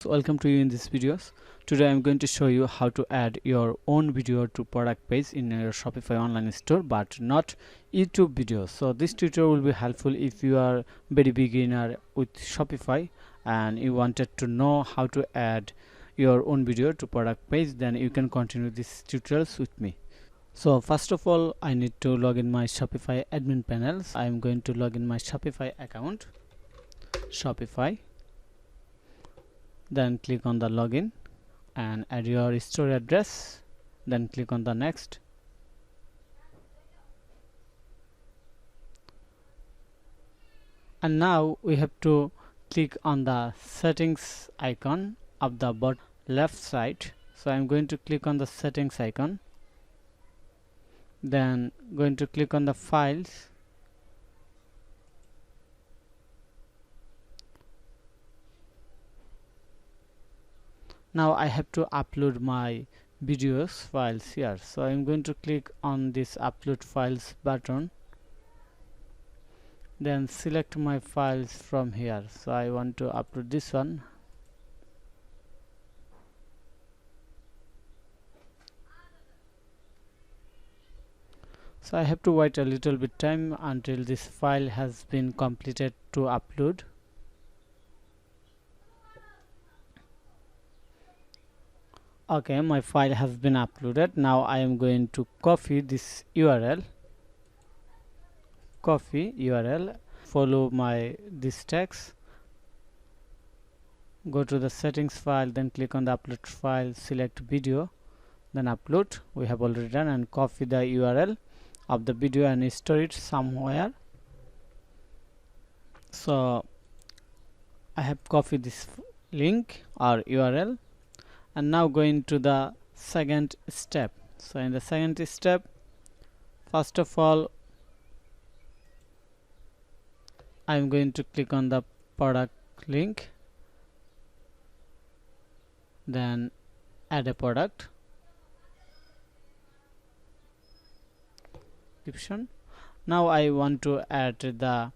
welcome to you in this videos. Today I'm going to show you how to add your own video to product page in your Shopify online store, but not YouTube videos. So this tutorial will be helpful if you are very beginner with Shopify and you wanted to know how to add your own video to product page, then you can continue these tutorials with me. So first of all, I need to log in my Shopify admin panels. I am going to log in my Shopify account, Shopify. Then click on the login and add your store address, then click on the next. And now we have to click on the settings icon of the bottom left side. So I'm going to click on the settings icon, then going to click on the files, now I have to upload my videos files here. So I'm going to click on this upload files button, then select my files from here. So I want to upload this one. So I have to wait a little bit time until this file has been completed to upload. Okay, my file has been uploaded. Now I am going to copy this URL, follow this text, go to the settings file, then click on the upload file, select video, then upload. We have already done, and copy the URL of the video and store it somewhere. So I have copied this link or URL, and now going to the second step. So in the second step, first of all, I am going to click on the product link, then add a product description. Now I want to add the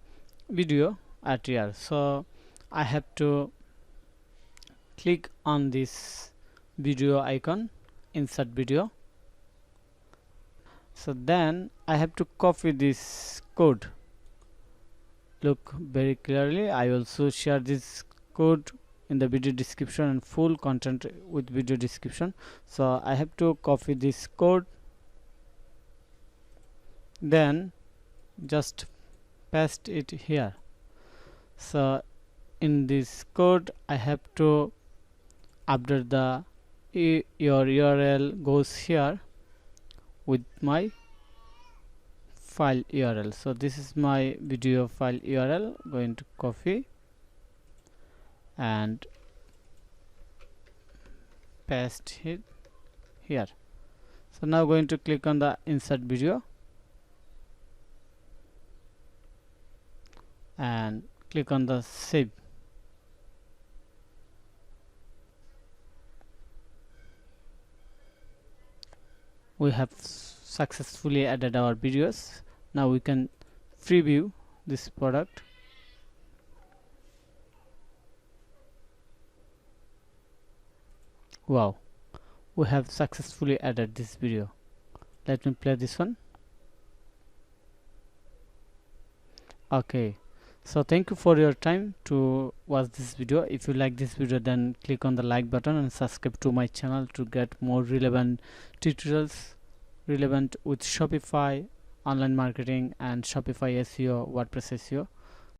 video at here, so I have to click on this video icon, insert video. So then I have to copy this code. Look very clearly, I also share this code in the video description and full content with video description. So I have to copy this code, then just paste it here. So in this code I have to update the your URL goes here with my file URL. So this is my video file URL, going to copy and paste it here. So now going to click on the insert video and click on the save. We have successfully added our videos. Now we can preview this product. Wow, we have successfully added this video. Let me play this one. Okay, so thank you for your time to watch this video. If you like this video, then click on the like button and subscribe to my channel to get more relevant tutorials relevant with Shopify online marketing and Shopify SEO, WordPress SEO.